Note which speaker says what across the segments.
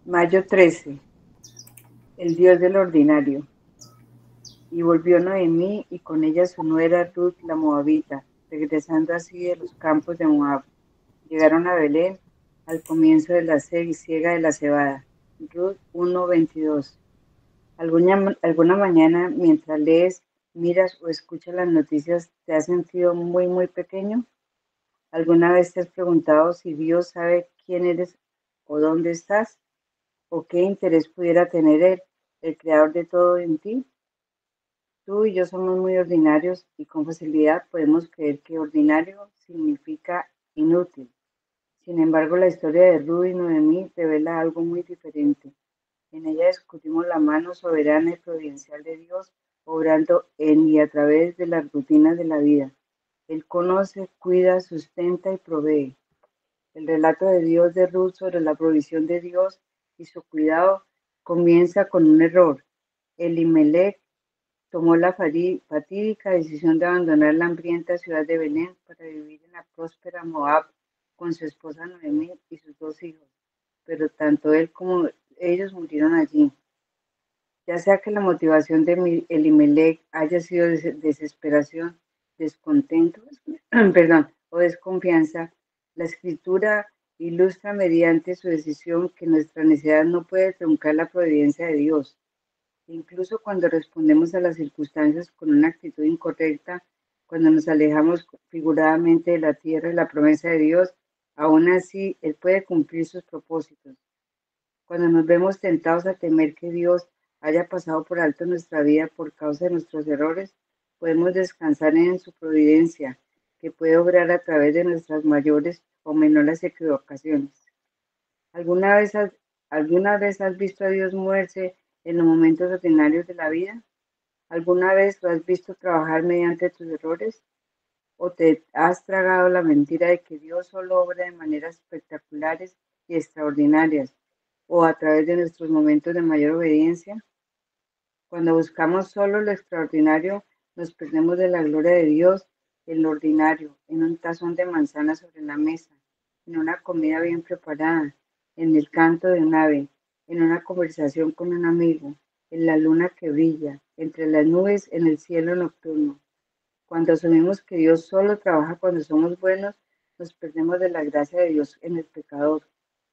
Speaker 1: Mayo 13, el Dios del ordinario. Y volvió Noemí y con ella su nuera Ruth la Moabita, regresando así de los campos de Moab. Llegaron a Belén al comienzo de la siega de la cebada. Ruth 1:22. ¿Alguna mañana mientras lees, miras o escuchas las noticias te has sentido muy pequeño? ¿Alguna vez te has preguntado si Dios sabe quién eres o dónde estás? ¿O qué interés pudiera tener Él, el creador de todo en ti? Tú y yo somos muy ordinarios y con facilidad podemos creer que ordinario significa inútil. Sin embargo, la historia de Ruth y Noemí revela algo muy diferente. En ella descubrimos la mano soberana y providencial de Dios obrando en y a través de las rutinas de la vida. Él conoce, cuida, sustenta y provee. El relato de Dios de Ruth sobre la provisión de Dios y su cuidado comienza con un error. Elimelech tomó la fatídica decisión de abandonar la hambrienta ciudad de Belén para vivir en la próspera Moab con su esposa Noemí y sus dos hijos, pero tanto él como ellos murieron allí. Ya sea que la motivación de Elimelech haya sido desesperación, descontento, perdón, o desconfianza, la escritura ilustra mediante su decisión que nuestra necesidad no puede truncar la providencia de Dios. Incluso cuando respondemos a las circunstancias con una actitud incorrecta, cuando nos alejamos figuradamente de la tierra y la promesa de Dios, aún así Él puede cumplir sus propósitos. Cuando nos vemos tentados a temer que Dios haya pasado por alto nuestra vida por causa de nuestros errores, podemos descansar en su providencia, que puede obrar a través de nuestras mayores o menores equivocaciones. ¿Alguna vez has, ¿Alguna vez has visto a Dios moverse en los momentos ordinarios de la vida? ¿Alguna vez lo has visto trabajar mediante tus errores? ¿O te has tragado la mentira de que Dios solo obra de maneras espectaculares y extraordinarias, o a través de nuestros momentos de mayor obediencia? Cuando buscamos solo lo extraordinario, nos perdemos de la gloria de Dios en lo ordinario, en un tazón de manzana sobre la mesa, en una comida bien preparada, en el canto de un ave, en una conversación con un amigo, en la luna que brilla, entre las nubes en el cielo nocturno. Cuando asumimos que Dios solo trabaja cuando somos buenos, nos perdemos de la gracia de Dios en el pecador.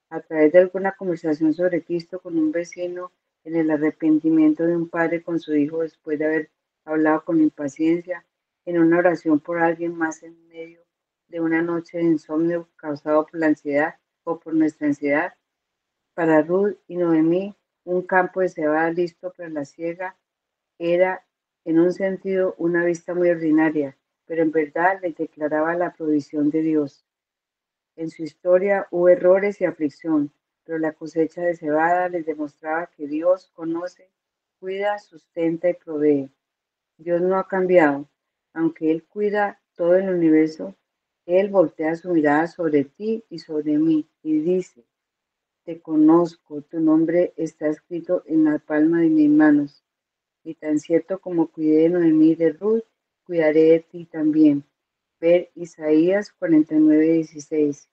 Speaker 1: A través de alguna conversación sobre Cristo con un vecino, en el arrepentimiento de un padre con su hijo después de haber hablado con impaciencia, en una oración por alguien más en medio de una noche de insomnio causado por la ansiedad o por nuestra ansiedad. Para Ruth y Noemí, un campo de cebada listo para la siega era, en un sentido, una vista muy ordinaria, pero en verdad les declaraba la provisión de Dios. En su historia hubo errores y aflicción, pero la cosecha de cebada les demostraba que Dios conoce, cuida, sustenta y provee. Dios no ha cambiado. Aunque Él cuida todo el universo, Él voltea su mirada sobre ti y sobre mí y dice, te conozco, tu nombre está escrito en la palma de mis manos. Y tan cierto como cuidé de Noemí y de Ruth, cuidaré de ti también. Ver Isaías 49:16.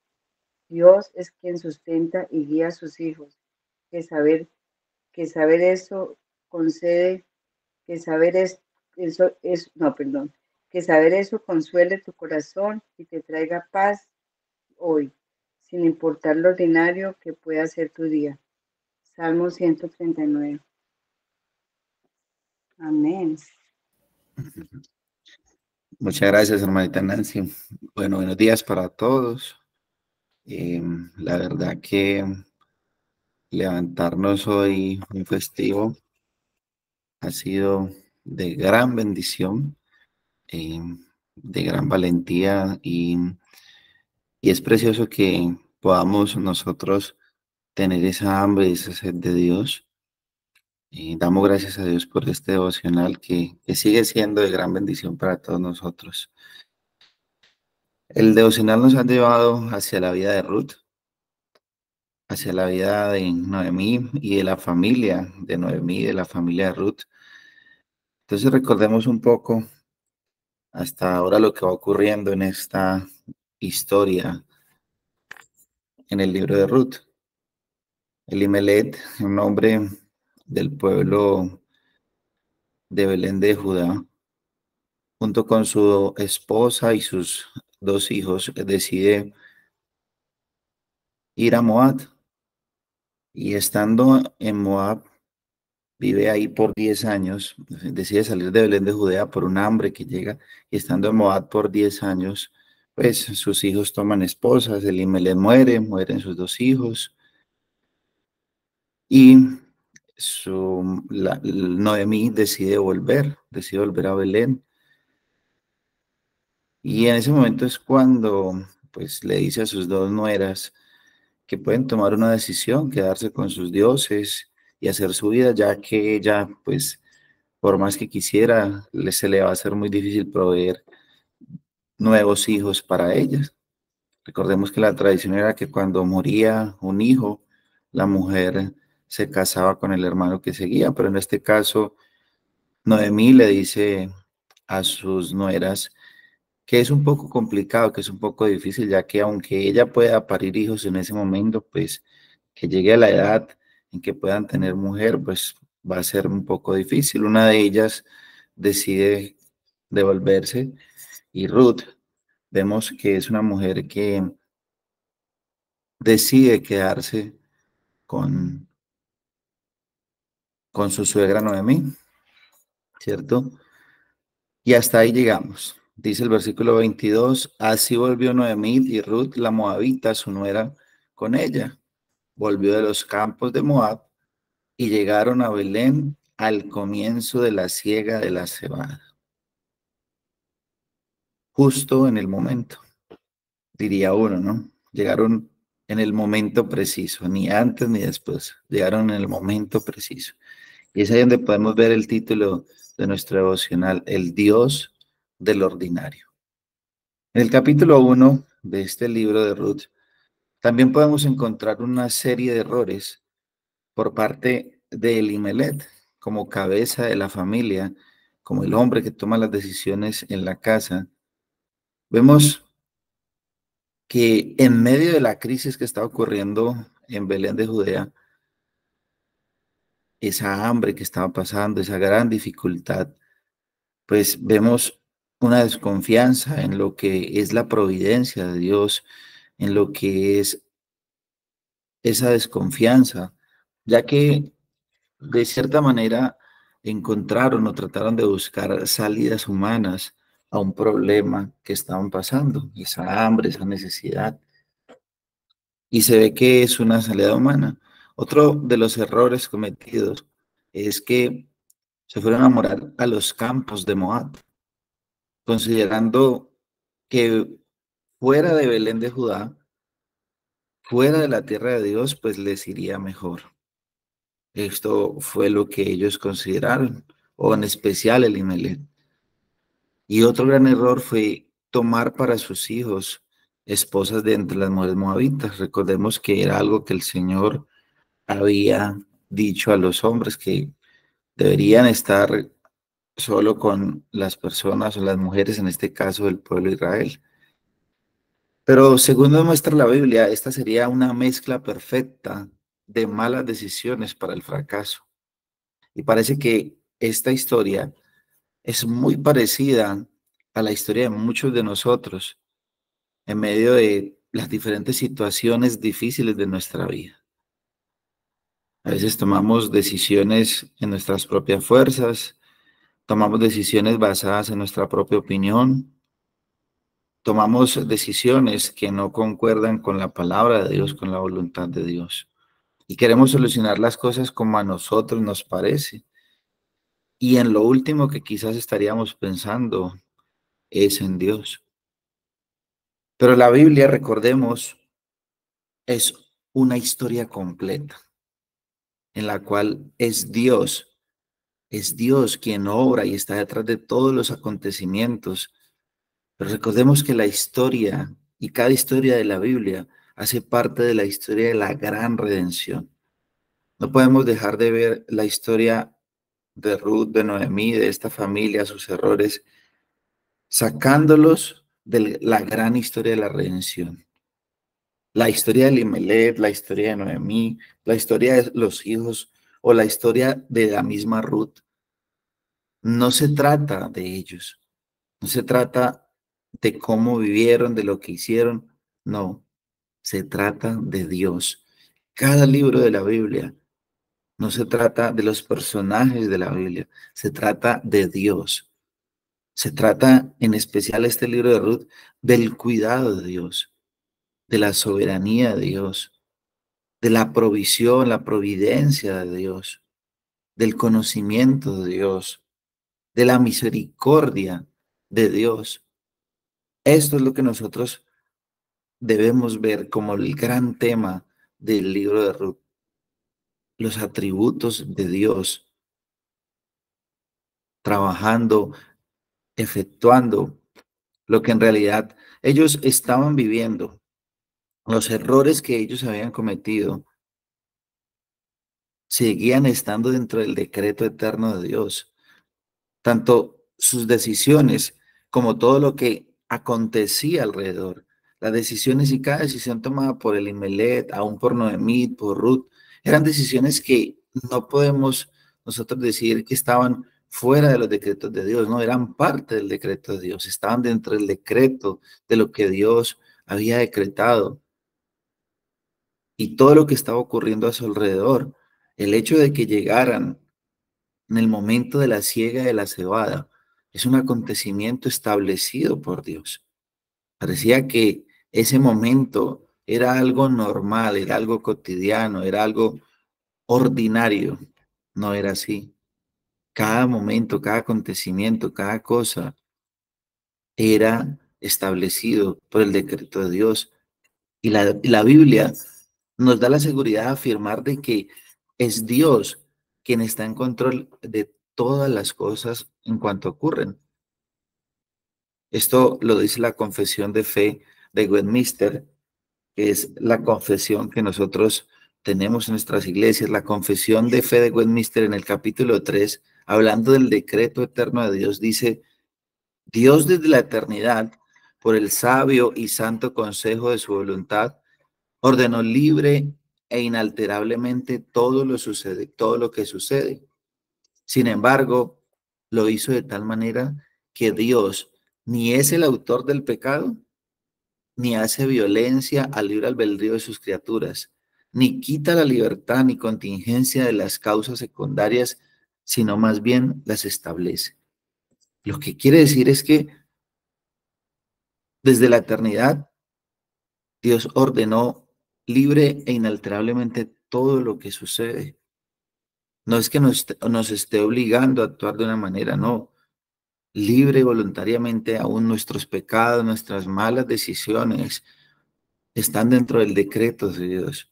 Speaker 1: Dios es quien sustenta y guía a sus hijos. Que saber, que saber eso concede, que saber eso es, no, perdón, que saber eso consuele tu corazón y te traiga paz hoy, sin importar lo ordinario que pueda ser tu día. Salmo 139. Amén.
Speaker 2: Muchas gracias, hermanita Nancy. Bueno, buenos días para todos. La verdad que levantarnos hoy un festivo ha sido de gran bendición, eh, de gran valentía y es precioso que podamos nosotros tener esa hambre y esa sed de Dios. Y damos gracias a Dios por este devocional que sigue siendo de gran bendición para todos nosotros. El devocional nos ha llevado hacia la vida de Ruth, hacia la vida de Noemí y de la familia de Noemí y de la familia de Ruth. Entonces recordemos un poco hasta ahora lo que va ocurriendo en esta historia en el libro de Ruth. Elimelech, un hombre del pueblo de Belén de Judá, junto con su esposa y sus 2 hijos, decide ir a Moab. Y estando en Moab, vive ahí por 10 años, decide salir de Belén de Judea por un hambre que llega, y estando en Moab por 10 años, pues sus hijos toman esposas, Elimelech muere, mueren sus 2 hijos, y Noemí decide volver a Belén. Y en ese momento es cuando pues le dice a sus 2 nueras que pueden tomar una decisión, quedarse con sus dioses y hacer su vida, ya que ella pues por más que quisiera, se le va a hacer muy difícil proveer nuevos hijos para ellas. Recordemos que la tradición era que cuando moría un hijo, la mujer se casaba con el hermano que seguía, pero en este caso Noemí le dice a sus nueras que es un poco complicado, que es un poco difícil, ya que aunque ella pueda parir hijos en ese momento, pues que llegue a la edad en que puedan tener mujer, pues va a ser un poco difícil. Una de ellas decide devolverse y Ruth, vemos que es una mujer que decide quedarse con, con su suegra Noemí, ¿cierto? Y hasta ahí llegamos. Dice el versículo 22, así volvió Noemí y Ruth, la moabita, su nuera, con ella. Volvió de los campos de Moab y llegaron a Belén al comienzo de la siega de la cebada. Justo en el momento, diría uno, ¿no? Llegaron en el momento preciso, ni antes ni después. Llegaron en el momento preciso. Y es ahí donde podemos ver el título de nuestro devocional, El Dios del Ordinario. En el capítulo 1 de este libro de Ruth, también podemos encontrar una serie de errores por parte de Elimelech, como cabeza de la familia, como el hombre que toma las decisiones en la casa. Vemos que en medio de la crisis que está ocurriendo en Belén de Judea, esa hambre que estaba pasando, esa gran dificultad, pues vemos una desconfianza en lo que es la providencia de Dios, en lo que es esa desconfianza, ya que de cierta manera encontraron o trataron de buscar salidas humanas a un problema que estaban pasando, esa hambre, esa necesidad, y se ve que es una salida humana. Otro de los errores cometidos es que se fueron a morar a los campos de Moab, considerando que fuera de Belén de Judá, fuera de la tierra de Dios, pues les iría mejor. Esto fue lo que ellos consideraron, o en especial Elimelech. Y otro gran error fue tomar para sus hijos esposas de entre las mujeres moabitas. Recordemos que era algo que el Señor había dicho a los hombres que deberían estar solo con las personas o las mujeres, en este caso del pueblo de Israel. Pero según nos muestra la Biblia, esta sería una mezcla perfecta de malas decisiones para el fracaso. Y parece que esta historia es muy parecida a la historia de muchos de nosotros en medio de las diferentes situaciones difíciles de nuestra vida. A veces tomamos decisiones en nuestras propias fuerzas, tomamos decisiones basadas en nuestra propia opinión, tomamos decisiones que no concuerdan con la palabra de Dios, con la voluntad de Dios. Y queremos solucionar las cosas como a nosotros nos parece. Y en lo último que quizás estaríamos pensando es en Dios. Pero la Biblia, recordemos, es una historia completa en la cual es Dios quien obra y está detrás de todos los acontecimientos. Pero recordemos que la historia y cada historia de la Biblia hace parte de la historia de la gran redención. No podemos dejar de ver la historia de Ruth, de Noemí, de esta familia, sus errores, sacándolos de la gran historia de la redención. La historia de Elimelech, la historia de Noemí, la historia de los hijos o la historia de la misma Ruth, no se trata de ellos, no se trata de cómo vivieron, de lo que hicieron, no, se trata de Dios. Cada libro de la Biblia no se trata de los personajes de la Biblia, se trata de Dios. Se trata en especial este libro de Ruth del cuidado de Dios, de la soberanía de Dios, de la provisión, la providencia de Dios, del conocimiento de Dios, de la misericordia de Dios. Esto es lo que nosotros debemos ver como el gran tema del libro de Ruth, los atributos de Dios trabajando, efectuando lo que en realidad ellos estaban viviendo, los errores que ellos habían cometido, seguían estando dentro del decreto eterno de Dios. Tanto sus decisiones como todo lo que acontecía alrededor. Las decisiones y cada decisión tomada por Elimelech, aún por Noemí, por Ruth, eran decisiones que no podemos nosotros decir que estaban fuera de los decretos de Dios, no, eran parte del decreto de Dios, estaban dentro del decreto de lo que Dios había decretado y todo lo que estaba ocurriendo a su alrededor. El hecho de que llegaran en el momento de la siega de la cebada es un acontecimiento establecido por Dios. Parecía que ese momento era algo normal, era algo cotidiano, era algo ordinario. No era así. Cada momento, cada acontecimiento, cada cosa era establecido por el decreto de Dios. Y la Biblia nos da la seguridad de afirmar de que es Dios quien está en control de todas las cosas en cuanto ocurren. Esto lo dice la Confesión de Fe de Westminster, que es la confesión que nosotros tenemos en nuestras iglesias, la Confesión de Fe de Westminster en el capítulo 3, hablando del decreto eterno de Dios, dice: Dios desde la eternidad, por el sabio y santo consejo de su voluntad, ordenó libre e inalterablemente todo lo que sucede. Sin embargo, lo hizo de tal manera que Dios ni es el autor del pecado, ni hace violencia al libre albedrío de sus criaturas, ni quita la libertad ni contingencia de las causas secundarias, sino más bien las establece. Lo que quiere decir es que desde la eternidad Dios ordenó libre e inalterablemente todo lo que sucede. No es que nos esté obligando a actuar de una manera, no. Libre y voluntariamente aún nuestros pecados, nuestras malas decisiones están dentro del decreto de Dios.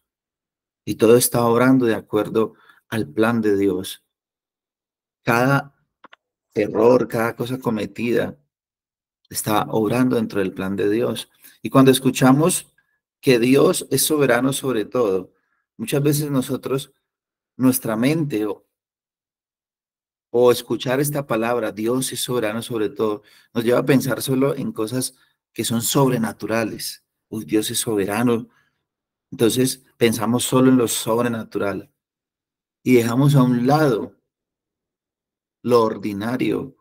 Speaker 2: Y todo está obrando de acuerdo al plan de Dios. Cada error, cada cosa cometida está obrando dentro del plan de Dios. Y cuando escuchamos que Dios es soberano sobre todo, muchas veces nosotros, nuestra mente o escuchar esta palabra, Dios es soberano sobre todo, nos lleva a pensar solo en cosas que son sobrenaturales. Uy, Dios es soberano. Entonces pensamos solo en lo sobrenatural y dejamos a un lado lo ordinario,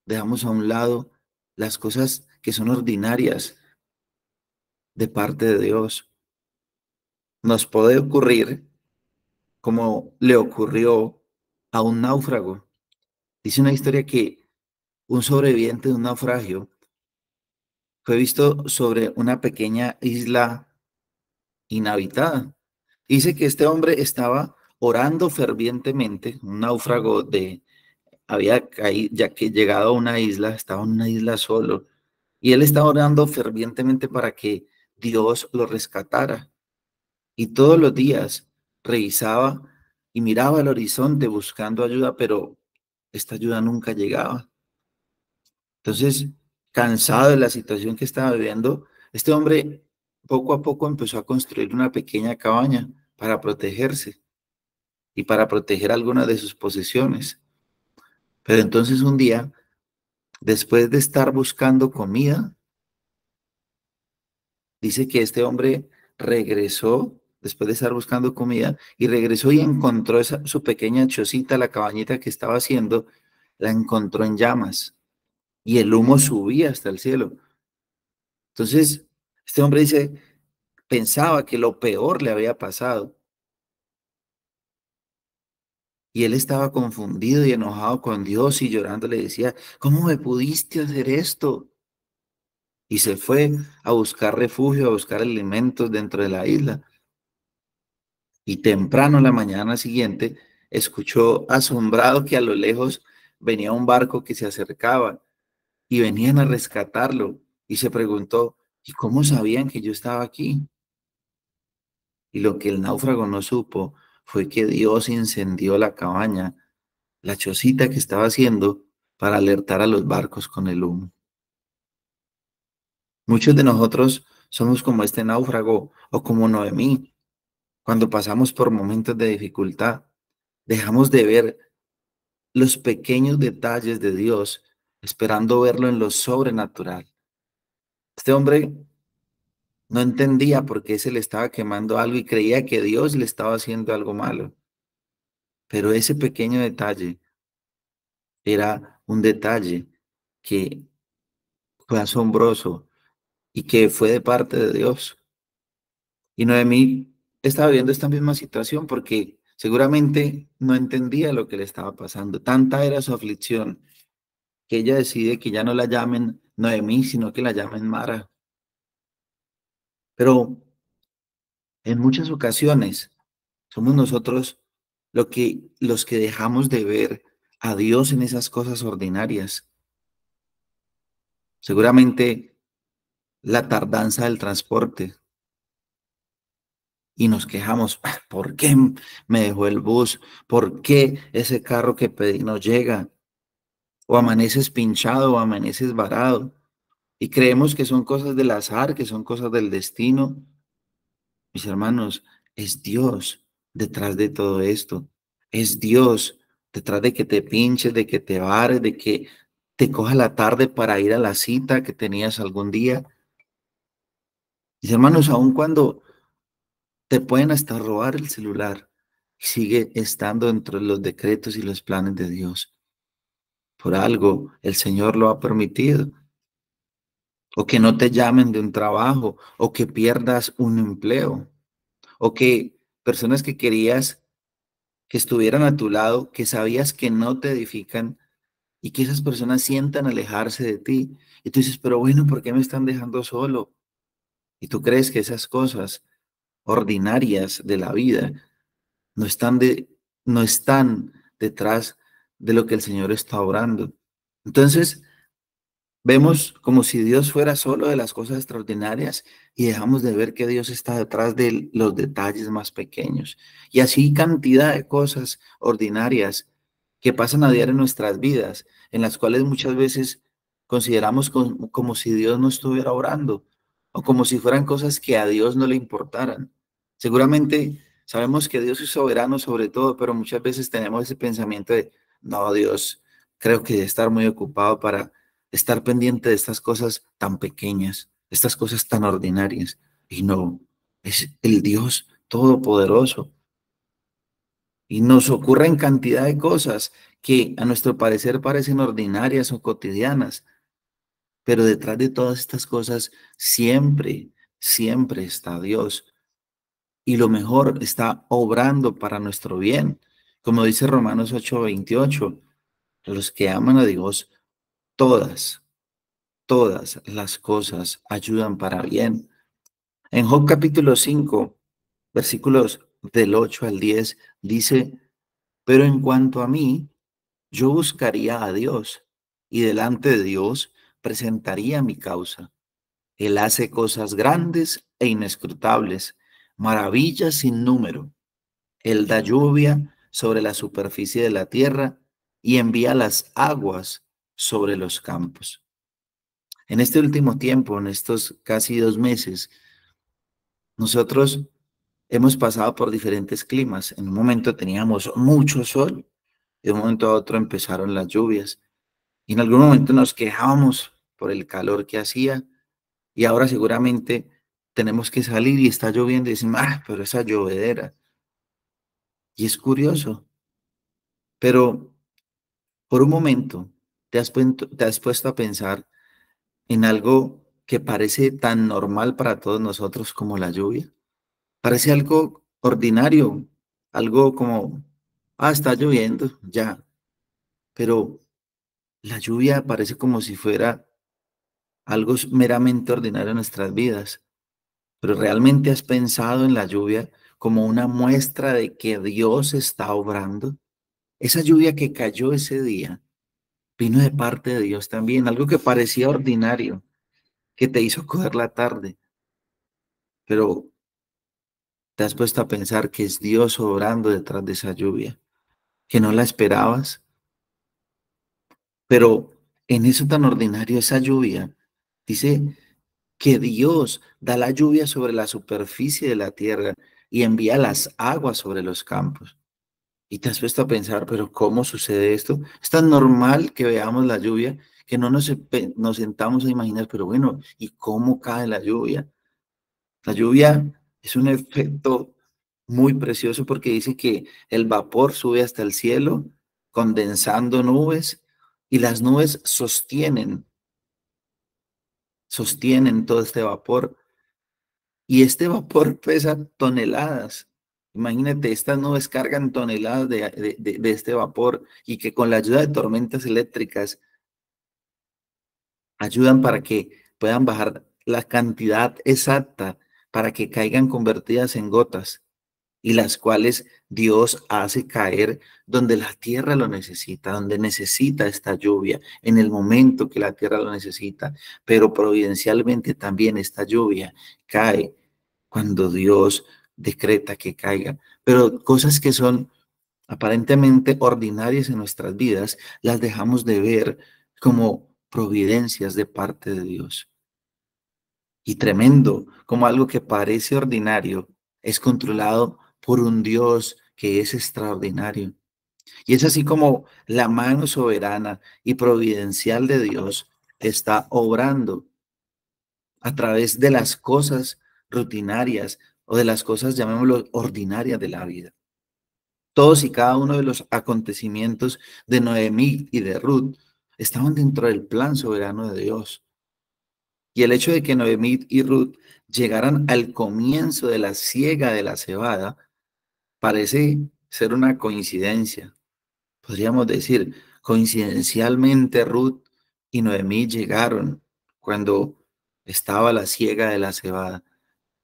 Speaker 2: dejamos a un lado las cosas que son ordinarias de parte de Dios. Nos puede ocurrir como le ocurrió a un náufrago. Dice una historia que un sobreviviente de un naufragio fue visto sobre una pequeña isla inhabitada. Dice que este hombre estaba orando fervientemente, un náufrago había caído, ya que llegado a una isla, estaba en una isla solo, y él estaba orando fervientemente para que Dios lo rescatara. Y todos los días revisaba y miraba al horizonte buscando ayuda, pero esta ayuda nunca llegaba. Entonces, cansado de la situación que estaba viviendo, este hombre poco a poco empezó a construir una pequeña cabaña para protegerse y para proteger algunas de sus posesiones. Pero entonces un día, después de estar buscando comida, dice que este hombre regresó después de estar buscando comida y regresó y encontró su pequeña chocita, la cabañita que estaba haciendo, la encontró en llamas y el humo subía hasta el cielo. Entonces, este hombre dice, pensaba que lo peor le había pasado y él estaba confundido y enojado con Dios y llorando le decía, ¿cómo me pudiste hacer esto? Y se fue a buscar refugio, a buscar alimentos dentro de la isla. Y temprano la mañana siguiente escuchó asombrado que a lo lejos venía un barco que se acercaba y venían a rescatarlo. Y se preguntó, ¿y cómo sabían que yo estaba aquí? Y lo que el náufrago no supo fue que Dios incendió la cabaña, la chocita que estaba haciendo para alertar a los barcos con el humo. Muchos de nosotros somos como este náufrago o como Noemí. Cuando pasamos por momentos de dificultad, dejamos de ver los pequeños detalles de Dios, esperando verlo en lo sobrenatural. Este hombre no entendía por qué se le estaba quemando algo y creía que Dios le estaba haciendo algo malo. Pero ese pequeño detalle era un detalle que fue asombroso y que fue de parte de Dios. Y Noemí estaba viendo esta misma situación porque seguramente no entendía lo que le estaba pasando. Tanta era su aflicción que ella decide que ya no la llamen Noemí, sino que la llamen Mara. Pero en muchas ocasiones somos nosotros los que dejamos de ver a Dios en esas cosas ordinarias. Seguramente la tardanza del transporte y nos quejamos, "Ah, ¿por qué me dejó el bus? ¿Por qué ese carro que pedí no llega? O amaneces pinchado o amaneces varado. Y creemos que son cosas del azar, que son cosas del destino. Mis hermanos, es Dios detrás de todo esto. Es Dios detrás de que te pinches, de que te vares, de que te coja la tarde para ir a la cita que tenías algún día. Mis hermanos, aun cuando te pueden hasta robar el celular, sigue estando entre los decretos y los planes de Dios. Por algo el Señor lo ha permitido. O que no te llamen de un trabajo, o que pierdas un empleo, o que personas que querías que estuvieran a tu lado, que sabías que no te edifican y que esas personas sientan alejarse de ti. Y tú dices, pero bueno, ¿por qué me están dejando solo? Y tú crees que esas cosas ordinarias de la vida no están, no están detrás de lo que el Señor está obrando. Entonces, vemos como si Dios fuera solo de las cosas extraordinarias y dejamos de ver que Dios está detrás de los detalles más pequeños. Y así cantidad de cosas ordinarias que pasan a diario en nuestras vidas, en las cuales muchas veces consideramos como si Dios no estuviera orando o como si fueran cosas que a Dios no le importaran. Seguramente sabemos que Dios es soberano sobre todo, pero muchas veces tenemos ese pensamiento de, no, Dios, creo que debe estar muy ocupado para estar pendiente de estas cosas tan pequeñas, estas cosas tan ordinarias. Y no, es el Dios todopoderoso. Y nos ocurren cantidad de cosas que a nuestro parecer parecen ordinarias o cotidianas, pero detrás de todas estas cosas siempre, siempre está Dios. Y lo mejor está obrando para nuestro bien. Como dice Romanos 8:28, los que aman a Dios, todas las cosas ayudan para bien. En Job capítulo 5, versículos del 8 al 10, dice, pero en cuanto a mí, yo buscaría a Dios y delante de Dios presentaría mi causa. Él hace cosas grandes e inescrutables, maravillas sin número. Él da lluvia sobre la superficie de la tierra y envía las aguas sobre los campos. En este último tiempo, en estos casi 2 meses, nosotros hemos pasado por diferentes climas. En un momento teníamos mucho sol, de un momento a otro empezaron las lluvias y en algún momento nos quejábamos por el calor que hacía y ahora seguramente tenemos que salir y está lloviendo y decimos, pero esa llovedera. Y es curioso, pero por un momento te has puesto a pensar en algo que parece tan normal para todos nosotros como la lluvia. Parece algo ordinario, algo como, está lloviendo, ya. Pero la lluvia parece como si fuera algo meramente ordinario en nuestras vidas. Pero ¿realmente has pensado en la lluvia como una muestra de que Dios está obrando? Esa lluvia que cayó ese día vino de parte de Dios también, algo que parecía ordinario, que te hizo coger la tarde, pero te has puesto a pensar que es Dios obrando detrás de esa lluvia, que no la esperabas, pero en eso tan ordinario, esa lluvia, dice que Dios da la lluvia sobre la superficie de la tierra y envía las aguas sobre los campos. Y te has puesto a pensar, pero ¿cómo sucede esto? Es tan normal que veamos la lluvia que no nos sentamos a imaginar, pero bueno, ¿y cómo cae la lluvia? La lluvia es un efecto muy precioso porque dice que el vapor sube hasta el cielo, condensando nubes, y las nubes sostienen todo este vapor. Y este vapor pesa toneladas. Imagínate, estas nubes cargan toneladas de este vapor y que con la ayuda de tormentas eléctricas ayudan para que puedan bajar la cantidad exacta para que caigan convertidas en gotas y las cuales Dios hace caer donde la tierra lo necesita, donde necesita esta lluvia, en el momento que la tierra lo necesita. Pero providencialmente también esta lluvia cae cuando Dios decreta que caiga. Pero cosas que son aparentemente ordinarias en nuestras vidas, las dejamos de ver como providencias de parte de Dios. Y tremendo, como algo que parece ordinario es controlado por un Dios que es extraordinario. Y es así como la mano soberana y providencial de Dios está obrando a través de las cosas rutinarias o de las cosas, llamémoslo, ordinarias de la vida. Todos y cada uno de los acontecimientos de Noemí y de Ruth estaban dentro del plan soberano de Dios. Y el hecho de que Noemí y Ruth llegaran al comienzo de la siega de la cebada parece ser una coincidencia. Podríamos decir, coincidencialmente Ruth y Noemí llegaron cuando estaba la siega de la cebada.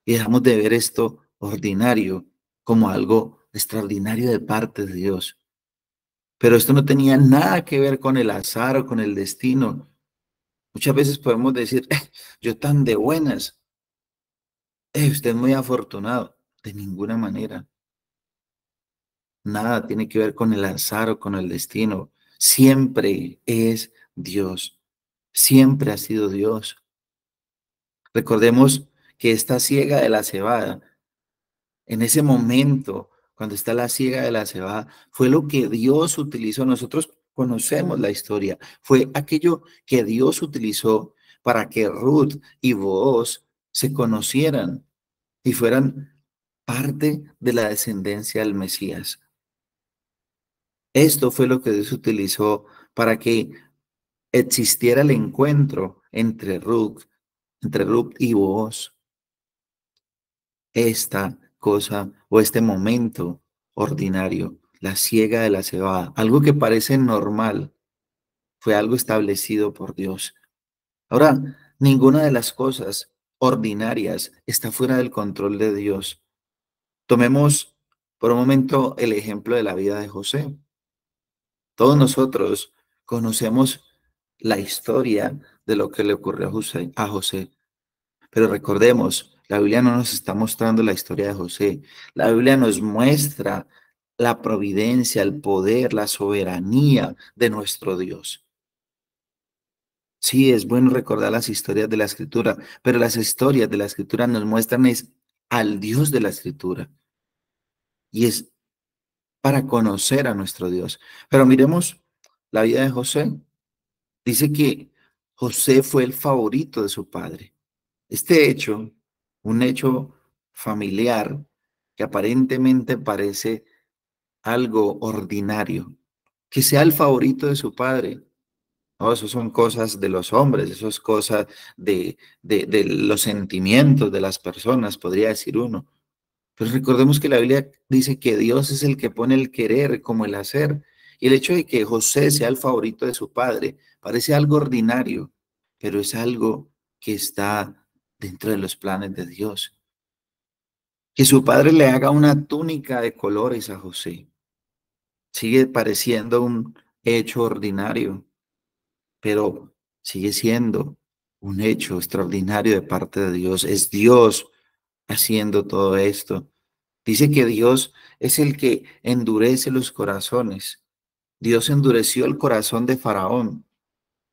Speaker 2: Y dejamos de ver esto ordinario como algo extraordinario de parte de Dios. Pero esto no tenía nada que ver con el azar o con el destino. Muchas veces podemos decir, yo tan de buenas, usted es muy afortunado. De ninguna manera. Nada tiene que ver con el azar o con el destino. Siempre es Dios. Siempre ha sido Dios. Recordemos que esta siega de la cebada, en ese momento, cuando está la siega de la cebada, fue lo que Dios utilizó. Nosotros conocemos la historia. Fue aquello que Dios utilizó para que Ruth y Booz se conocieran y fueran parte de la descendencia del Mesías. Esto fue lo que Dios utilizó para que existiera el encuentro entre Ruth y Booz. Esta cosa o este momento ordinario, la siega de la cebada, algo que parece normal, fue algo establecido por Dios. Ahora, ninguna de las cosas ordinarias está fuera del control de Dios. Tomemos por un momento el ejemplo de la vida de José. Todos nosotros conocemos la historia de lo que le ocurrió a José. Pero recordemos, la Biblia no nos está mostrando la historia de José. La Biblia nos muestra la providencia, el poder, la soberanía de nuestro Dios. Sí, es bueno recordar las historias de la Escritura, pero las historias de la Escritura nos muestran es al Dios de la Escritura. Y es para conocer a nuestro Dios. Pero miremos la vida de José. Dice que José fue el favorito de su padre. Este hecho un hecho familiar que aparentemente parece algo ordinario, que sea el favorito de su padre. No, eso son cosas de los hombres, eso es cosa de los sentimientos de las personas, podría decir uno. Pero recordemos que la Biblia dice que Dios es el que pone el querer como el hacer. Y el hecho de que José sea el favorito de su padre parece algo ordinario, pero es algo que está dentro de los planes de Dios. Que su padre le haga una túnica de colores a José sigue pareciendo un hecho ordinario, pero sigue siendo un hecho extraordinario de parte de Dios. Es Dios haciendo todo esto. Dice que Dios es el que endurece los corazones. Dios endureció el corazón de Faraón,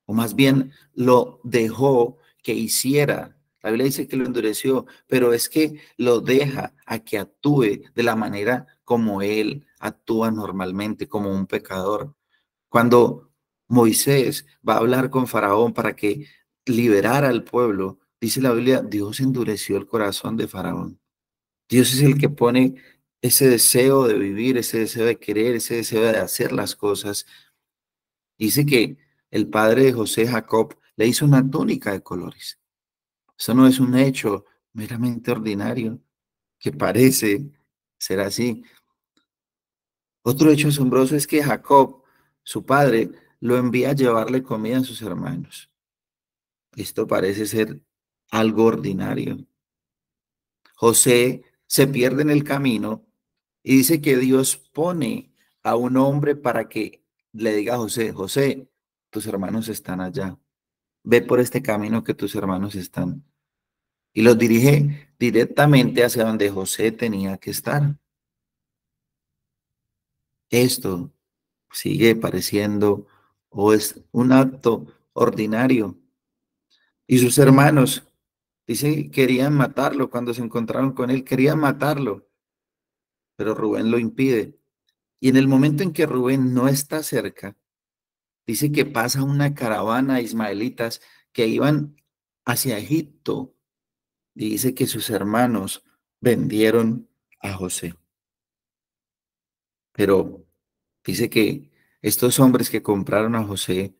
Speaker 2: o más bien lo dejó que hiciera. La Biblia dice que lo endureció, pero es que lo deja a que actúe de la manera como él actúa normalmente, como un pecador. Cuando Moisés va a hablar con Faraón para que liberara al pueblo, dice la Biblia, Dios endureció el corazón de Faraón. Dios es el que pone ese deseo de vivir, ese deseo de querer, ese deseo de hacer las cosas. Dice que el padre de José, Jacob, le hizo una túnica de colores. Eso no es un hecho meramente ordinario, que parece ser así. Otro hecho asombroso es que Jacob, su padre, lo envía a llevarle comida a sus hermanos. Esto parece ser algo ordinario. José se pierde en el camino y dice que Dios pone a un hombre para que le diga a José, José, tus hermanos están allá. Ve por este camino que tus hermanos están. Y los dirige directamente hacia donde José tenía que estar. Esto sigue pareciendo o es un acto ordinario. Y sus hermanos, dice, querían matarlo cuando se encontraron con él, querían matarlo, pero Rubén lo impide. Y en el momento en que Rubén no está cerca, dice que pasa una caravana de ismaelitas que iban hacia Egipto y dice que sus hermanos vendieron a José. Pero dice que estos hombres que compraron a José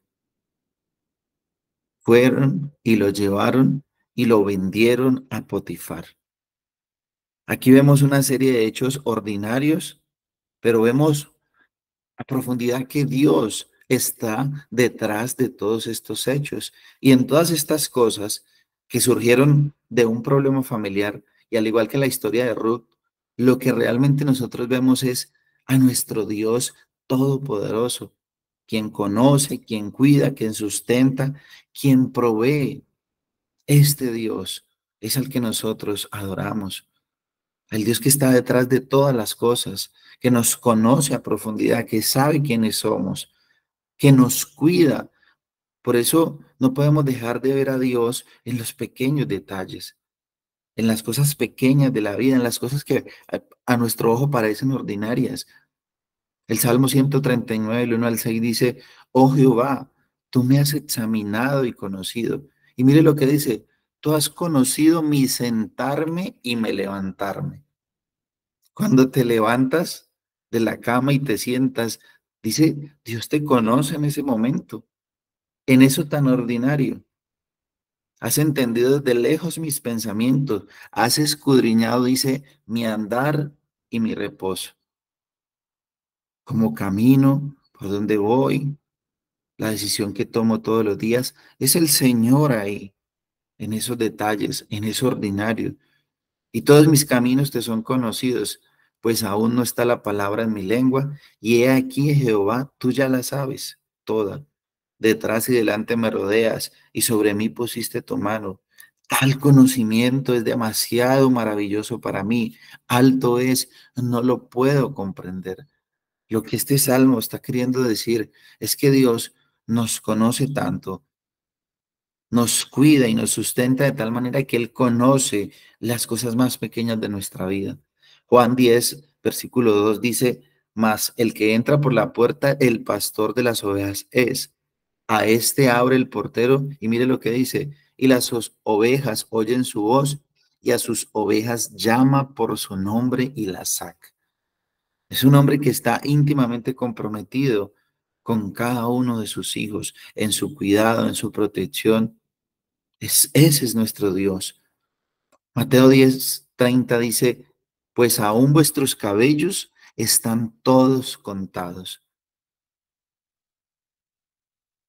Speaker 2: fueron y lo llevaron y lo vendieron a Potifar. Aquí vemos una serie de hechos ordinarios, pero vemos a profundidad que Dios está detrás de todos estos hechos y en todas estas cosas que surgieron de un problema familiar y al igual que la historia de Ruth, lo que realmente nosotros vemos es a nuestro Dios todopoderoso, quien conoce, quien cuida, quien sustenta, quien provee. Este Dios es al que nosotros adoramos. El Dios que está detrás de todas las cosas, que nos conoce a profundidad, que sabe quiénes somos, que nos cuida. Por eso no podemos dejar de ver a Dios en los pequeños detalles, en las cosas pequeñas de la vida, en las cosas que a nuestro ojo parecen ordinarias. El Salmo 139, el 1 al 6 dice, oh Jehová, tú me has examinado y conocido. Y mire lo que dice, tú has conocido mi sentarme y me levantarme. Cuando te levantas de la cama y te sientas, dice, Dios te conoce en ese momento, en eso tan ordinario. Has entendido desde lejos mis pensamientos, has escudriñado, dice, mi andar y mi reposo. Como camino, por donde voy, la decisión que tomo todos los días, es el Señor ahí, en esos detalles, en eso ordinario. Y todos mis caminos te son conocidos, pues aún no está la palabra en mi lengua, y he aquí, Jehová, tú ya la sabes, toda. Detrás y delante me rodeas, y sobre mí pusiste tu mano. Tal conocimiento es demasiado maravilloso para mí, alto es, no lo puedo comprender. Lo que este salmo está queriendo decir es que Dios nos conoce tanto, nos cuida y nos sustenta de tal manera que Él conoce las cosas más pequeñas de nuestra vida. Juan 10, versículo 2 dice, mas el que entra por la puerta, el pastor de las ovejas es. A este abre el portero y mire lo que dice, y las ovejas oyen su voz y a sus ovejas llama por su nombre y las saca. Es un hombre que está íntimamente comprometido con cada uno de sus hijos, en su cuidado, en su protección. Ese es nuestro Dios. Mateo 10:30 dice, pues aún vuestros cabellos están todos contados.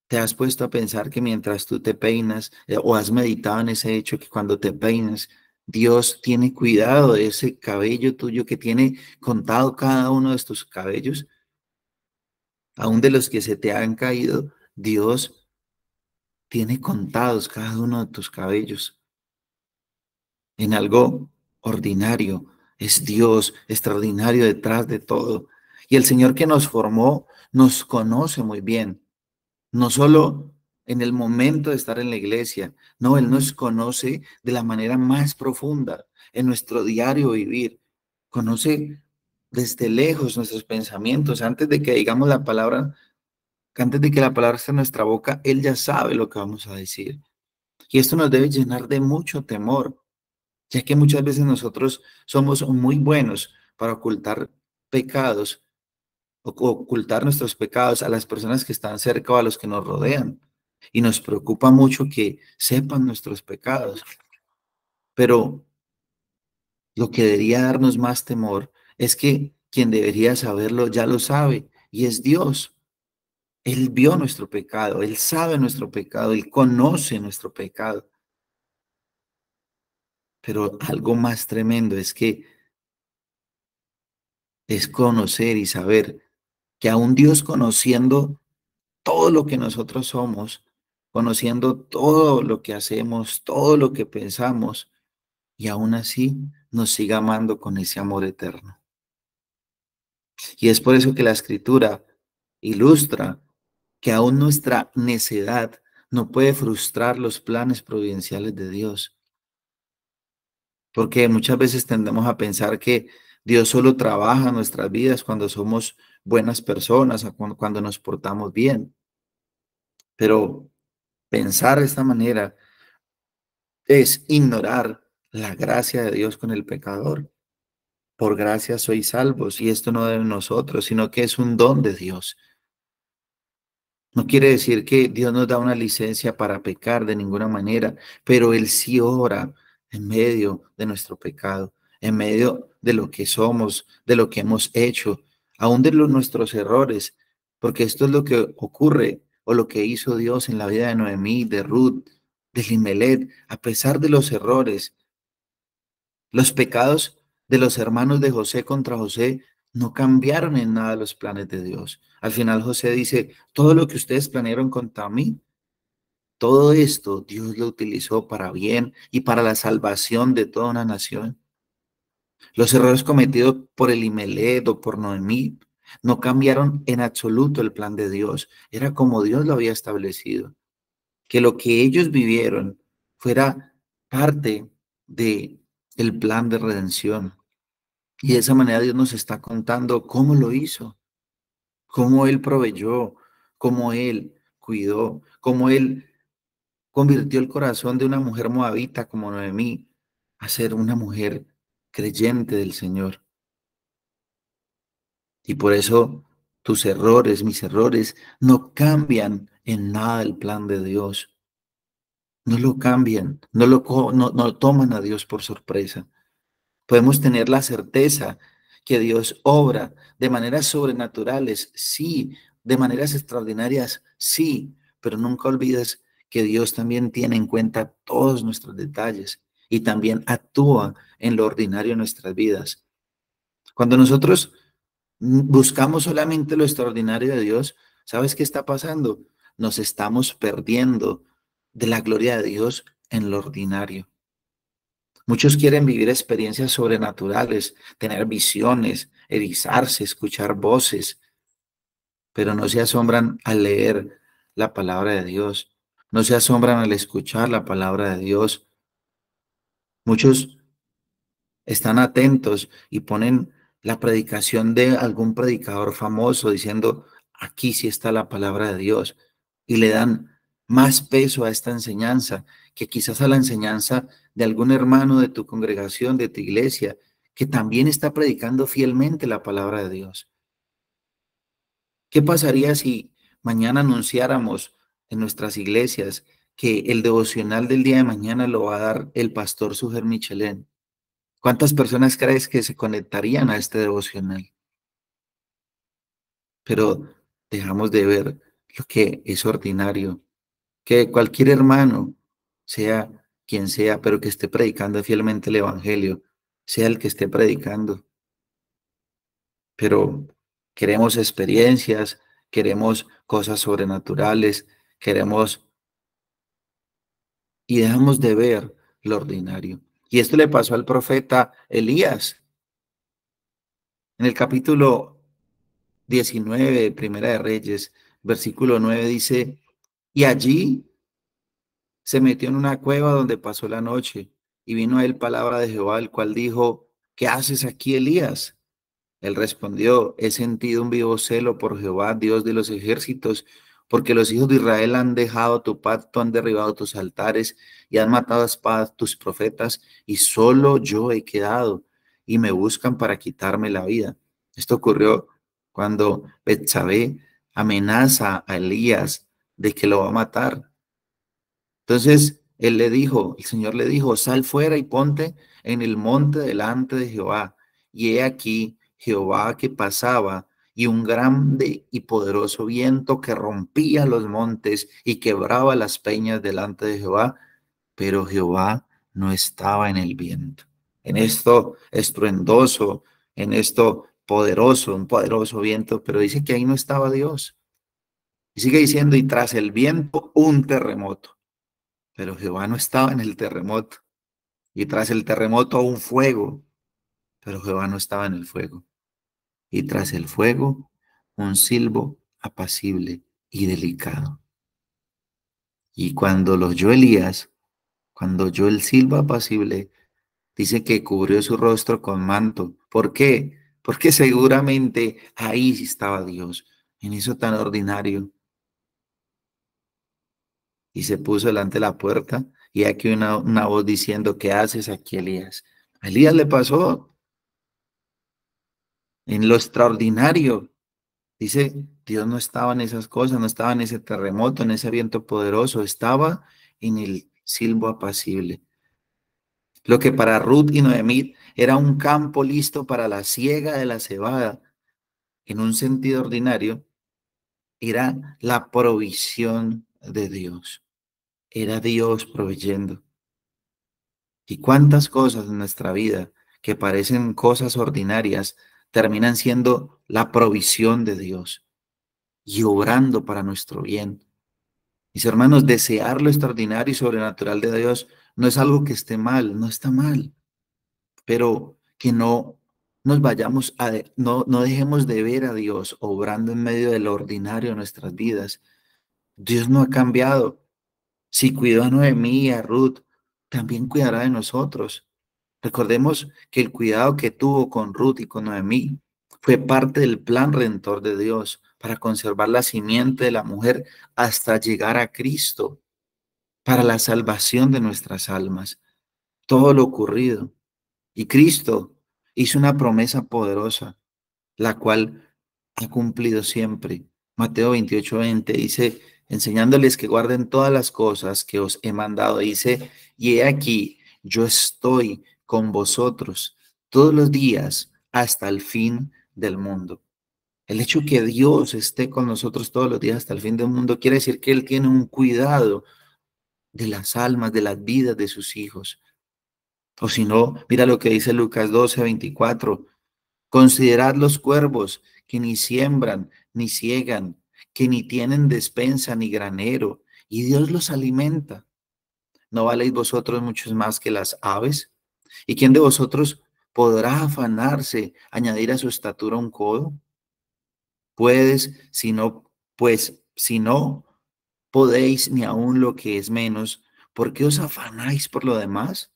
Speaker 2: ¿Te has puesto a pensar que mientras tú te peinas, o has meditado en ese hecho que cuando te peinas, Dios tiene cuidado de ese cabello tuyo que tiene contado cada uno de tus cabellos? Aún de los que se te han caído, Dios tiene contados cada uno de tus cabellos. En algo ordinario es Dios extraordinario detrás de todo. Y el Señor que nos formó nos conoce muy bien. No solo en el momento de estar en la iglesia, no, Él nos conoce de la manera más profunda en nuestro diario vivir. Conoce desde lejos nuestros pensamientos. Antes de que digamos la palabra, antes de que la palabra esté en nuestra boca, Él ya sabe lo que vamos a decir. Y esto nos debe llenar de mucho temor, ya que muchas veces nosotros somos muy buenos para ocultar pecados o ocultar nuestros pecados a las personas que están cerca o a los que nos rodean. Y nos preocupa mucho que sepan nuestros pecados. Pero lo que debería darnos más temor es que quien debería saberlo ya lo sabe y es Dios. Él vio nuestro pecado, Él sabe nuestro pecado, Él conoce nuestro pecado. Pero algo más tremendo es que es conocer y saber que aún Dios conociendo todo lo que nosotros somos, conociendo todo lo que hacemos, todo lo que pensamos, y aún así nos siga amando con ese amor eterno. Y es por eso que la Escritura ilustra que aún nuestra necedad no puede frustrar los planes providenciales de Dios, porque muchas veces tendemos a pensar que Dios solo trabaja en nuestras vidas cuando somos buenas personas o cuando nos portamos bien, pero pensar de esta manera es ignorar la gracia de Dios con el pecador. Por gracia sois salvos, y esto no de nosotros, sino que es un don de Dios. No quiere decir que Dios nos da una licencia para pecar de ninguna manera, pero Él sí obra en medio de nuestro pecado, en medio de lo que somos, de lo que hemos hecho, aún de nuestros errores, porque esto es lo que ocurre o lo que hizo Dios en la vida de Noemí, de Ruth, de Elimelech, a pesar de los errores. Los pecados de los hermanos de José contra José no cambiaron en nada los planes de Dios. Al final José dice, todo lo que ustedes planearon contra mí, todo esto Dios lo utilizó para bien y para la salvación de toda una nación. Los errores cometidos por Elimelech o por Noemí no cambiaron en absoluto el plan de Dios. Era como Dios lo había establecido. Que lo que ellos vivieron fuera parte de el plan de redención. Y de esa manera Dios nos está contando cómo lo hizo, cómo Él proveyó, cómo Él cuidó, cómo Él convirtió el corazón de una mujer moabita como Noemí a ser una mujer creyente del Señor. Y por eso tus errores, mis errores, no cambian en nada el plan de Dios. No lo cambian, no toman a Dios por sorpresa. Podemos tener la certeza que Dios obra de maneras sobrenaturales, sí, de maneras extraordinarias, sí, pero nunca olvides que Dios también tiene en cuenta todos nuestros detalles y también actúa en lo ordinario de nuestras vidas. Cuando nosotros buscamos solamente lo extraordinario de Dios, ¿sabes qué está pasando? Nos estamos perdiendo de la gloria de Dios en lo ordinario. Muchos quieren vivir experiencias sobrenaturales, tener visiones, erizarse, escuchar voces, pero no se asombran al leer la palabra de Dios, no se asombran al escuchar la palabra de Dios. Muchos están atentos y ponen la predicación de algún predicador famoso diciendo, aquí sí está la palabra de Dios, y le dan más peso a esta enseñanza que quizás a la enseñanza de algún hermano de tu congregación, de tu iglesia, que también está predicando fielmente la palabra de Dios? ¿Qué pasaría si mañana anunciáramos en nuestras iglesias que el devocional del día de mañana lo va a dar el pastor Suger Michelén? ¿Cuántas personas crees que se conectarían a este devocional? Pero dejamos de ver lo que es ordinario, que cualquier hermano, sea quien sea, pero que esté predicando fielmente el evangelio, sea el que esté predicando, pero queremos experiencias, queremos cosas sobrenaturales, queremos y dejamos de ver lo ordinario. Y esto le pasó al profeta Elías en el capítulo 19 de Primera de Reyes, versículo 9 dice, y allí se metió en una cueva donde pasó la noche, y vino a él palabra de Jehová, el cual dijo, ¿qué haces aquí, Elías? Él respondió, he sentido un vivo celo por Jehová, Dios de los ejércitos, porque los hijos de Israel han dejado tu pacto, han derribado tus altares y han matado a espada tus profetas, y solo yo he quedado, y me buscan para quitarme la vida. Esto ocurrió cuando Betsabé amenaza a Elías de que lo va a matar. Entonces él le dijo, el Señor le dijo, sal fuera y ponte en el monte delante de Jehová. Y he aquí Jehová que pasaba y un grande y poderoso viento que rompía los montes y quebraba las peñas delante de Jehová, pero Jehová no estaba en el viento. En esto estruendoso, en esto poderoso, un poderoso viento, pero dice que ahí no estaba Dios. Y sigue diciendo, y tras el viento un terremoto. Pero Jehová no estaba en el terremoto. Y tras el terremoto un fuego, pero Jehová no estaba en el fuego. Y tras el fuego un silbo apacible y delicado. Y cuando lo oyó Elías, cuando oyó el silbo apacible, dice que cubrió su rostro con manto. ¿Por qué? Porque seguramente ahí sí estaba Dios, en eso tan ordinario. Y se puso delante de la puerta y aquí una voz diciendo, ¿qué haces aquí, Elías? A Elías le pasó en lo extraordinario. Dice, Dios no estaba en esas cosas, no estaba en ese terremoto, en ese viento poderoso, estaba en el silbo apacible. Lo que para Ruth y Noemí era un campo listo para la siega de la cebada, en un sentido ordinario, era la provisión de Dios. Era Dios proveyendo. Y cuántas cosas en nuestra vida que parecen cosas ordinarias terminan siendo la provisión de Dios y obrando para nuestro bien. Mis hermanos, desear lo extraordinario y sobrenatural de Dios no es algo que esté mal, no está mal, pero que no nos vayamos no dejemos de ver a Dios obrando en medio de lo ordinario de nuestras vidas. Dios no ha cambiado. Si cuidó a Noemí y a Ruth, también cuidará de nosotros. Recordemos que el cuidado que tuvo con Ruth y con Noemí fue parte del plan redentor de Dios para conservar la simiente de la mujer hasta llegar a Cristo, para la salvación de nuestras almas. Todo lo ocurrido. Y Cristo hizo una promesa poderosa, la cual ha cumplido siempre. Mateo 28:20 dice, enseñándoles que guarden todas las cosas que os he mandado, dice, y he aquí, yo estoy con vosotros todos los días hasta el fin del mundo. El hecho que Dios esté con nosotros todos los días hasta el fin del mundo quiere decir que Él tiene un cuidado de las almas, de las vidas de sus hijos. O si no, mira lo que dice Lucas 12:24. Considerad los cuervos que ni siembran, ni ciegan, que ni tienen despensa ni granero, y Dios los alimenta. ¿No valéis vosotros muchos más que las aves? ¿Y quién de vosotros podrá afanarse, añadir a su estatura un codo? Puedes, si no, pues, si no podéis ni aun lo que es menos, ¿por qué os afanáis por lo demás?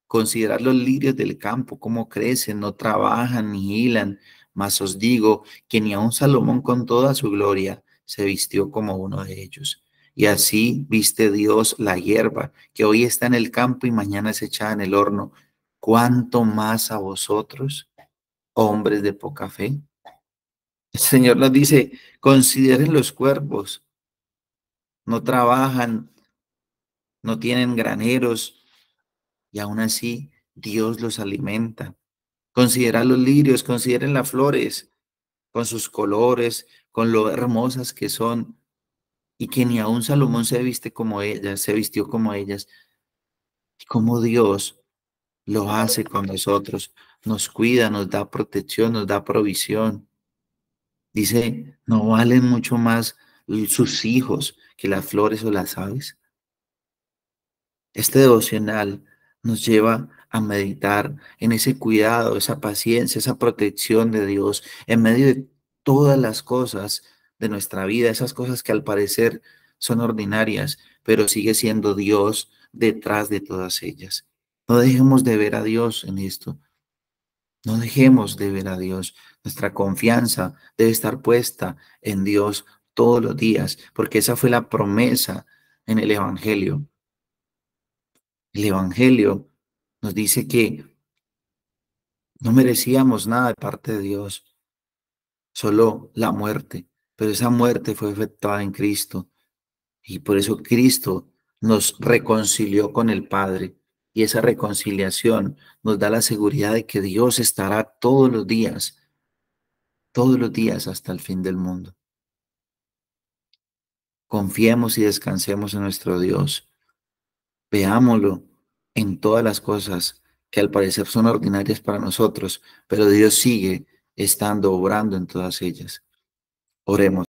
Speaker 2: Considerad los lirios del campo, cómo crecen, no trabajan ni hilan, mas os digo que ni aun Salomón con toda su gloria se vistió como uno de ellos. Y así viste Dios la hierba, que hoy está en el campo y mañana es echada en el horno. ¿Cuánto más a vosotros, hombres de poca fe? El Señor nos dice, consideren los cuervos, no trabajan, no tienen graneros, y aún así Dios los alimenta. Considera los lirios, consideren las flores, con sus colores, con lo hermosas que son, y que ni aun Salomón se viste como ellas, se vistió como ellas, y como Dios lo hace con nosotros, nos cuida, nos da protección, nos da provisión. Dice, ¿no valen mucho más sus hijos que las flores o las aves? Este devocional nos lleva a meditar en ese cuidado, esa paciencia, esa protección de Dios en medio de todas las cosas de nuestra vida, esas cosas que al parecer son ordinarias, pero sigue siendo Dios detrás de todas ellas. No dejemos de ver a Dios en esto. No dejemos de ver a Dios. Nuestra confianza debe estar puesta en Dios todos los días, porque esa fue la promesa en el Evangelio. El Evangelio nos dice que no merecíamos nada de parte de Dios, solo la muerte, pero esa muerte fue efectuada en Cristo y por eso Cristo nos reconcilió con el Padre y esa reconciliación nos da la seguridad de que Dios estará todos los días hasta el fin del mundo. Confiemos y descansemos en nuestro Dios. Veámoslo en todas las cosas que al parecer son ordinarias para nosotros, pero Dios sigue estando obrando en todas ellas. Oremos.